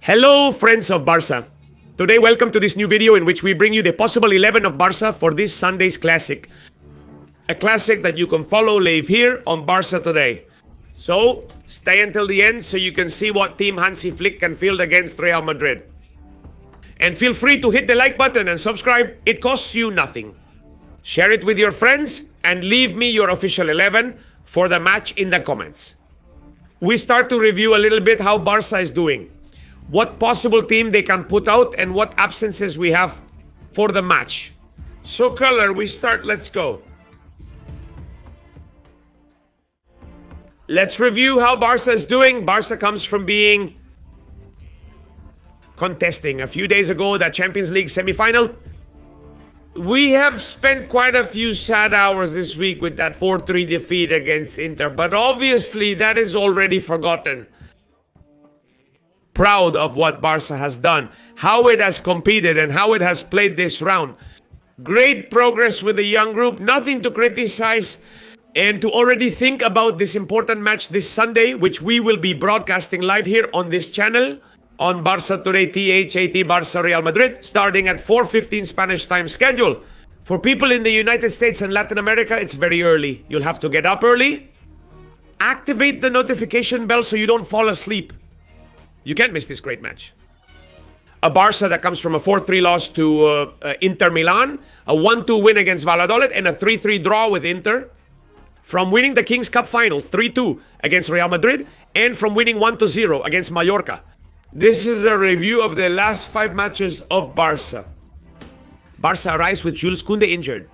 Hello friends of Barça. Today welcome to this new video in which we bring you the possible 11 of Barça for this Sunday's Classic. A classic that you can follow live here on Barça Today. So stay until the end so you can see what team Hansi Flick can field against Real Madrid. And feel free to hit the like button and subscribe, it costs you nothing. Share it with your friends and leave me your official 11 for the match in the comments. We start to review a little bit how Barça is doing. What possible team they can put out and what absences we have for the match. So color, we start, let's go. Let's review how Barça is doing. Barça comes from contesting a few days ago that Champions League semi-final. We have spent quite a few sad hours this week with that 4-3 defeat against Inter, but obviously that is already forgotten. Proud of what Barça has done, how it has competed and how it has played this round. Great progress with the young group, nothing to criticize, and to already think about this important match this Sunday, which we will be broadcasting live here on this channel on Barça Today THAT Barça Real Madrid, starting at 4:15 Spanish time schedule. For people in the United States and Latin America, it's very early. You'll have to get up early. Activate the notification bell so you don't fall asleep. You can't miss this great match. A Barça that comes from a 4-3 loss to Inter Milan, a 1-2 win against Valladolid, and a 3-3 draw with Inter. From winning the Kings Cup final 3-2 against Real Madrid, and from winning 1-0 against Mallorca. This is a review of the last 5 matches of Barça. Barça arrives with Jules Koundé injured.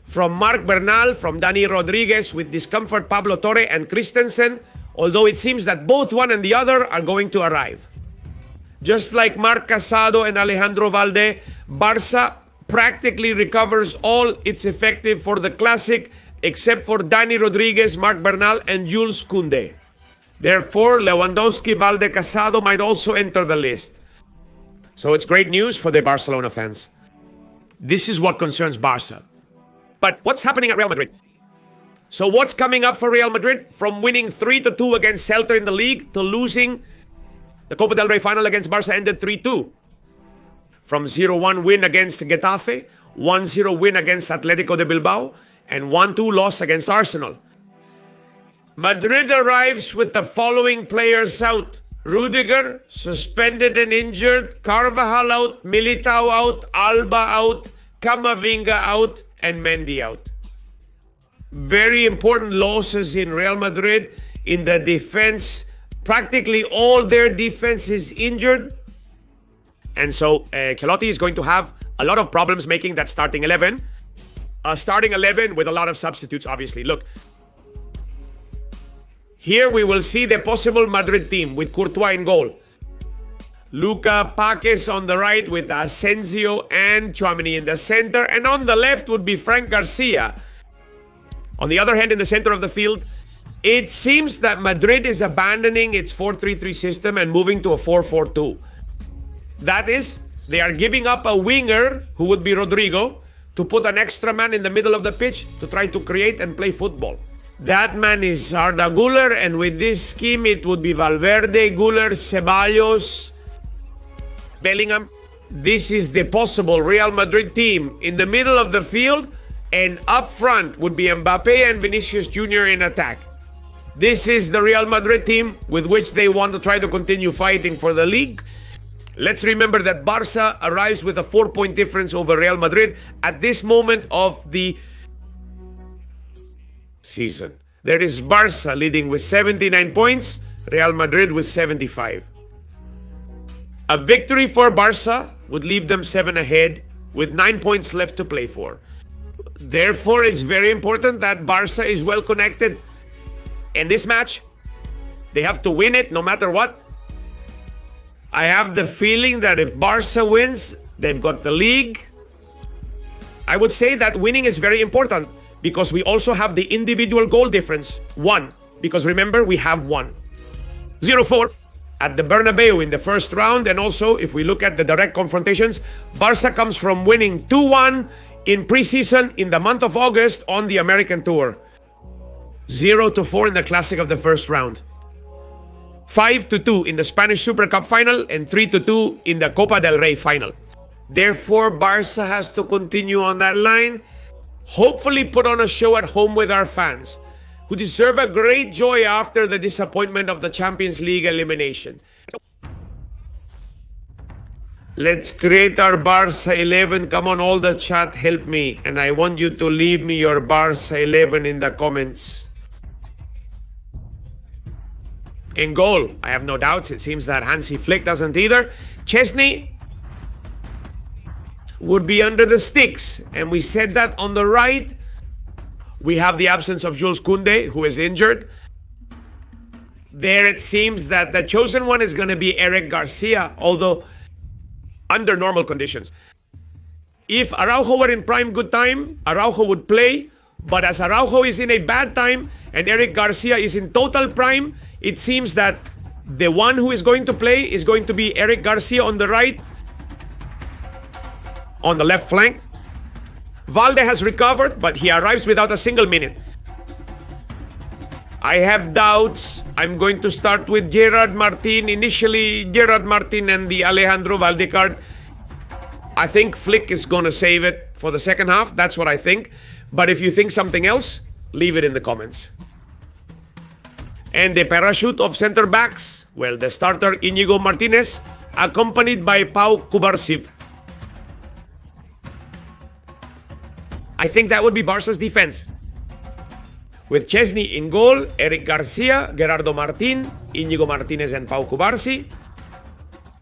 From Marc Bernal, from Dani Rodriguez with discomfort Pablo Torre and Christensen, although it seems that both one and the other are going to arrive. Just like Marc Casado and Alejandro Valde, Barça practically recovers all its effective for the Classic except for Dani Rodriguez, Marc Bernal and Jules Koundé. Therefore, Lewandowski, Valde, Casado might also enter the list. So it's great news for the Barcelona fans. This is what concerns Barça. But what's happening at Real Madrid? So what's coming up for Real Madrid? From winning 3-2 against Celta in the league to losing the Copa del Rey final against Barça ended 3-2. From 0-1 win against Getafe, 1-0 win against Atletico de Bilbao, and 1-2 loss against Arsenal. Madrid arrives with the following players out. Rudiger, suspended and injured. Carvajal out, Militao out, Alba out, Camavinga out, and Mendy out. Very important losses in Real Madrid in the defense. Practically all their defense is injured. And so Ancelotti is going to have a lot of problems making that starting 11. Starting 11 with a lot of substitutes, obviously. Look, here we will see the possible Madrid team with Courtois in goal. Luka Paquez on the right with Asensio and Tchouaméni in the center. And on the left would be Frank Garcia. On the other hand, in the center of the field, it seems that Madrid is abandoning its 4-3-3 system and moving to a 4-4-2. That is, they are giving up a winger, who would be Rodrigo, to put an extra man in the middle of the pitch to try to create and play football. That man is Arda Güler, and with this scheme, it would be Valverde, Güler, Ceballos, Bellingham. This is the possible Real Madrid team in the middle of the field. And up front would be Mbappe and Vinicius Jr. in attack. This is the Real Madrid team with which they want to try to continue fighting for the league. Let's remember that Barça arrives with a 4-point difference over Real Madrid at this moment of the season. There is Barça leading with 79 points, Real Madrid with 75. A victory for Barça would leave them 7 ahead with 9 points left to play for. Therefore, it's very important that Barça is well connected. In this match, they have to win it no matter what. I have the feeling that if Barça wins, they've got the league. I would say that winning is very important because we also have the individual goal difference, 1. Because remember, we have 1. 0-4 at the Bernabeu in the first round. And also, if we look at the direct confrontations, Barça comes from winning 2-1 in preseason in the month of August on the American Tour. 0-4 in the Classic of the first round. 5-2 in the Spanish Super Cup final and 3-2 in the Copa del Rey final. Therefore, Barça has to continue on that line. Hopefully put on a show at home with our fans, who deserve a great joy after the disappointment of the Champions League elimination. Let's create our Barça 11. Come on, all the chat, help me. And I want you to leave me your Barça 11 in the comments. In goal, I have no doubts. It seems that Hansi Flick doesn't either. Chesney would be under the sticks. And we said that on the right. We have the absence of Jules Koundé, who is injured. There it seems that the chosen one is going to be Eric Garcia, although under normal conditions. If Araujo were in prime good time, Araujo would play. But as Araujo is in a bad time and Eric Garcia is in total prime, it seems that the one who is going to play is going to be Eric Garcia on the right, on the left flank. Valde has recovered, but he arrives without a single minute. I have doubts. I'm going to start with Gerard Martin. Initially, Gerard Martin and the Alejandro Valde card. I think Flick is going to save it for the second half. That's what I think. But if you think something else, leave it in the comments. And the parachute of center backs, well, the starter Íñigo Martínez, accompanied by Pau Cubarsí. I think that would be Barça's defense. With Chesney in goal, Eric Garcia, Gerardo Martín, Íñigo Martínez and Pau Cubarsí.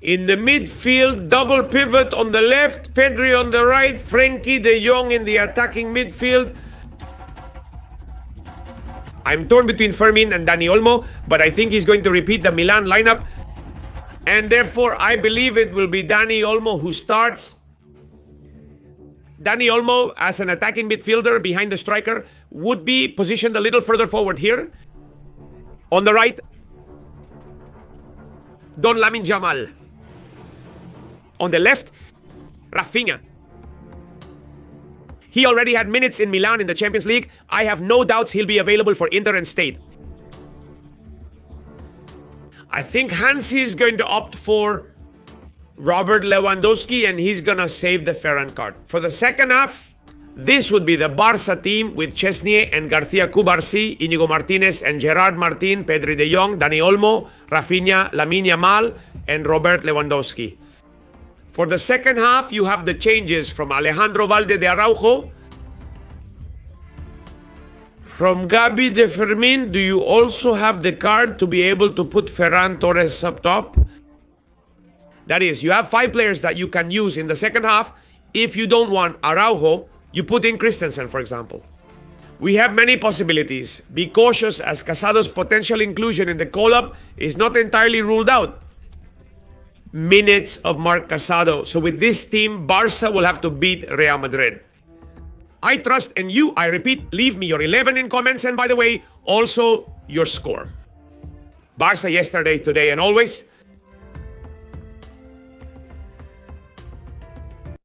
In the midfield, double pivot on the left, Pedri on the right, Frenkie de Jong in the attacking midfield. I'm torn between Fermin and Dani Olmo, but I think he's going to repeat the Milan lineup. And therefore, I believe it will be Dani Olmo who starts. Dani Olmo, as an attacking midfielder behind the striker, would be positioned a little further forward here. On the right, Don Lamine Yamal. On the left, Rafinha. He already had minutes in Milan in the Champions League. I have no doubts he'll be available for Inter and Stade. I think Hansi is going to opt for Robert Lewandowski, and he's going to save the Ferran card. For the second half, this would be the Barça team with Chesney and García Cubarsí, Íñigo Martínez and Gerard Martín, Pedri de Jong, Dani Olmo, Rafinha, Lamine Yamal, and Robert Lewandowski. For the second half, you have the changes from Alejandro Valde de Araujo. From Gabi de Fermin, do you also have the card to be able to put Ferran Torres up top? That is, you have 5 players that you can use in the second half. If you don't want Araujo, you put in Christensen, for example. We have many possibilities. Be cautious, as Casado's potential inclusion in the call-up is not entirely ruled out. Minutes of Marc Casado. So with this team, Barça will have to beat Real Madrid. I trust in you. I repeat, leave me your 11 in comments. And by the way, also your score. Barça yesterday, today, and always.